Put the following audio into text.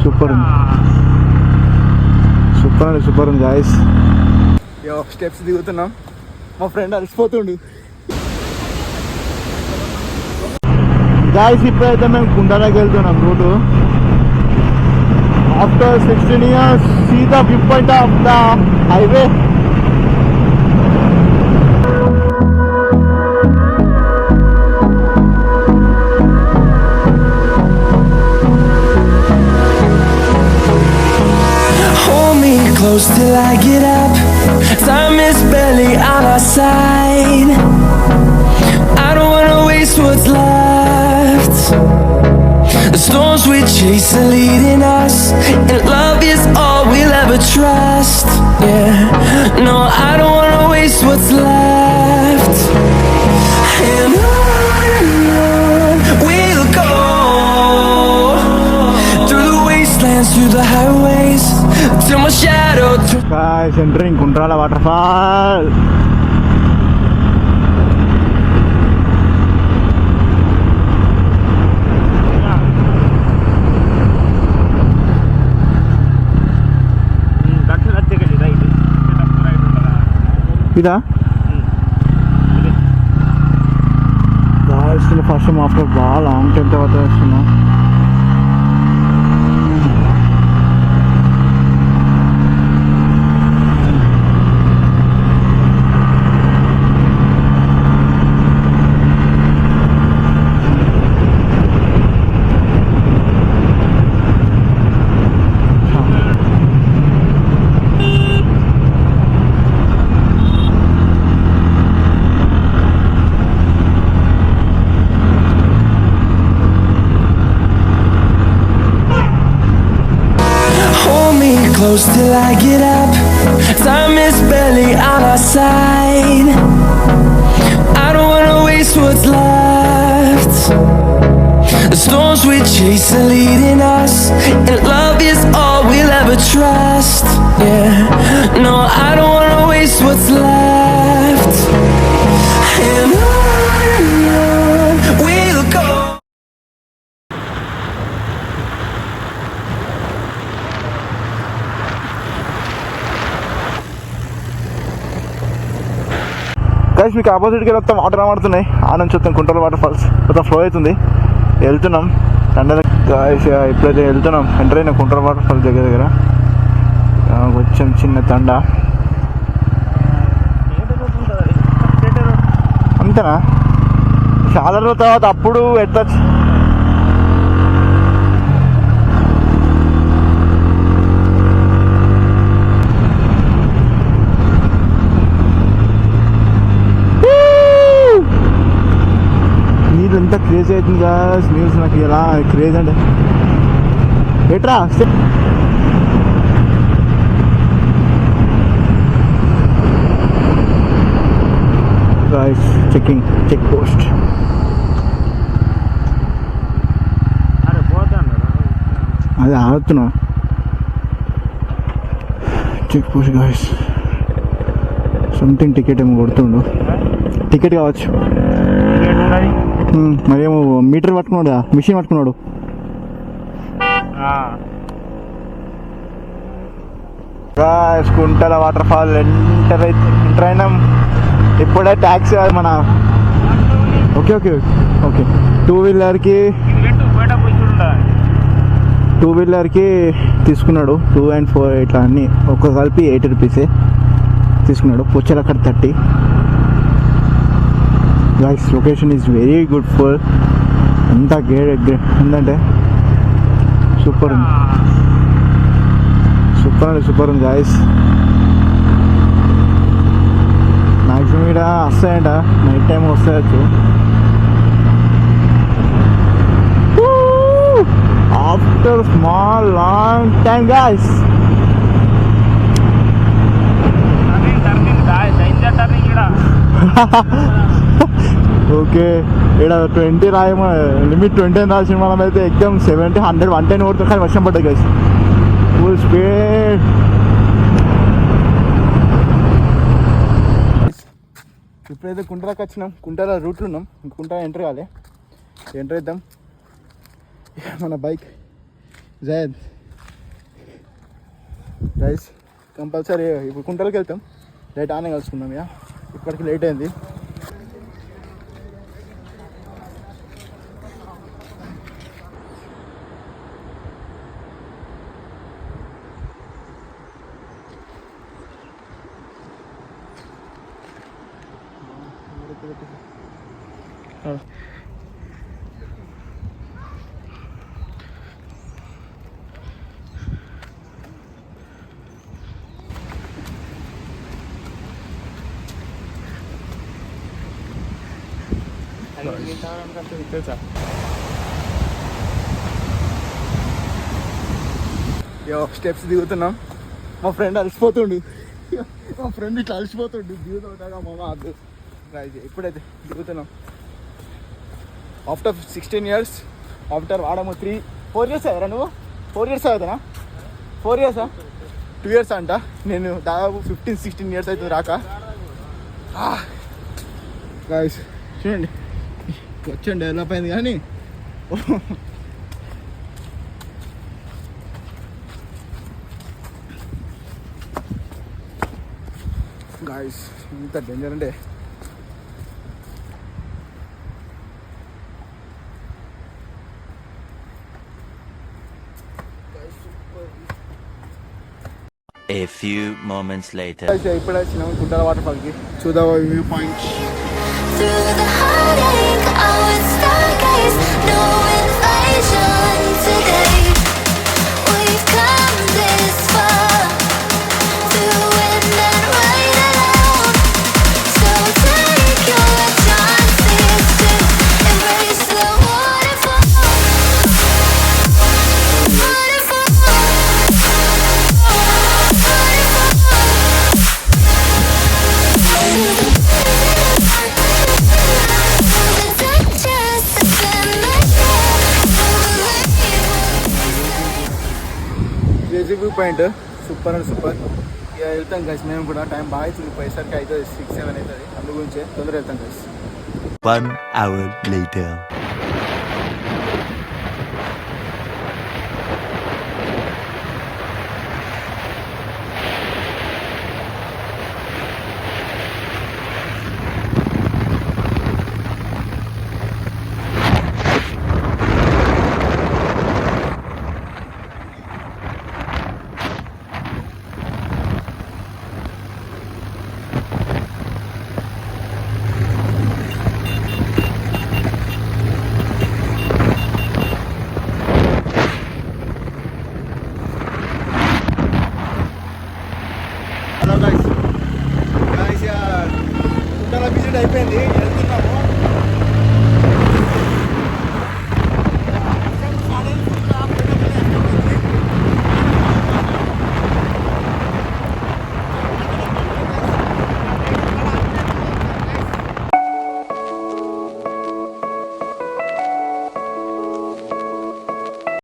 Super super ఉంది guys. Steps దిగుతున్నాం. మా ఫ్రెండ్ అలసిపోతుండు గాయస్. ఇప్పుడైతే మేము కుండలకి వెళ్తున్నాం. Route after 16 years see the viewpoint of the highway. Close till I get up. Time is barely on our side. I don't wanna waste what's left. The storms we chase are leading us, and love is all we'll ever trust. Yeah, no, I don't wanna waste what's left. And on we'll go, through the wastelands, through the highways, till my shadow. Guys, entering Kuntrala waterfall. ఇదా guys, first time after బాగా long time తర్వాత వస్తున్నా. Close till I get up. Time is barely on our side. I don't wanna waste what's left. The storms we chase are leading us, and love is all we'll ever trust. Yeah, no, I don't wanna waste what's left. And on we'll go. Guys, మీకు ఆపోజిట్కి మొత్తం water పడుతున్నాయి. ఆ నుంచి వస్తాం కుంటల water falls మొత్తం flow అవుతుంది. వెళ్తున్నాం తండ guys. ఇప్పుడైతే వెళ్తున్నాం. ఎంటర్ అయిన కుంటల వాటర్ ఫాల్స్ దగ్గర కొంచెం చిన్న తండ అంతేనా. చాలా రోజుల తర్వాత అప్పుడు ఎట్లా ఎంత క్రేజ్ అవుతుంది గాస్. న్యూస్ నాకు ఎలా క్రేజ్ అంటే ఎట్రా గాయ్స్. Check post. అది ఆడుతున్నా check post guys. Something ticket ఏమో కొడుతుండు. టికెట్ కావచ్చు. మరేమో మీటర్ పట్టుకున్నాడు, మిషన్ పట్టుకున్నాడు. కుంటల వాటర్ ఫాల్ ఎంటర్ అయినాం. ఇప్పుడే ట్యాక్సీ మన ఓకే ఓకే ఓకే టూ వీలర్కి తీసుకున్నాడు. 2 and 4 ఇట్లా అన్నీ ఒక్క కలిపి 80 రూపీసే తీసుకున్నాడు. పొచ్చలు అక్కడ 30. Guys, location is very good for అంతా ఏంటంటే సూపర్ ఉంది గాయస్. మ్యాక్సిమం ఇక్కడ వస్తాయంట, నైట్ టైం వస్తాయచ్చు. After small long time guys. Okay, ఇక్కడ 20 రాయమో లిమిట్ 20 అని రాసిన మనం అయితే ఎగ్జామ్ 70, 100, 110 కొడుతుంది. కానీ వర్షం పడ్డది గైస్, ఫుల్ స్పీడ్. ఇప్పుడైతే కుంటలకు వచ్చినాం. కుంటల రూట్లో ఉన్నాం. కుంట ఎంటర్ కాలే, ఎంటర్ అవుతాం. మన బైక్ జయద్ గైస్ కంపల్సరీ ఇప్పుడు కుంటలకి వెళ్తాం, లేట్ ఆనే కలుసుకుందాం. ఇక ఇప్పటికి లేట్ అయింది. స్టెప్స్ దిగుతున్నాం. మా ఫ్రెండ్ అలసిపోతుండు, మా ఫ్రెండ్ ఇట్లా అలసిపోతుండు దిగుతుంటాగా మామ అద్దు. ఇప్పుడైతే దిగుతున్నాం ఆఫ్టర్ 16 years. ఆఫ్టర్ వాడము 4 years అయ్యారా నువ్వు? 4 years అవుతానా? 4 years 2 years అంట. నేను దాదాపు 15-16 years అవుతుంది రాక. గాయ్స్ చూడండి కొంచెం డెవలప్ అయింది కానీ గాయ్స్ ఇంత డేంజర్ అంటే A few moments later. ఇప్పుడే వచ్చినాం గుంటల వాటర్ ఫాల్కి. చూద్దాం view point. Through the heartache, I would stargaze. No inflation today. We've come this far, through wind and rain alone. So take your chances to embrace the waterfall. Waterfall. Crazy view point super and super. ఇక వెళ్తాం guys మేము కూడా. Time బాగా అవుతుంది, పోయేసరికి అవుతుంది 6-7 అవుతుంది. అందు గురించే తొందరగా వెళ్తాం guys. 1 hour later. Hello guys, guys Kuntala visit అయిపోయింది. వెళ్తున్నాం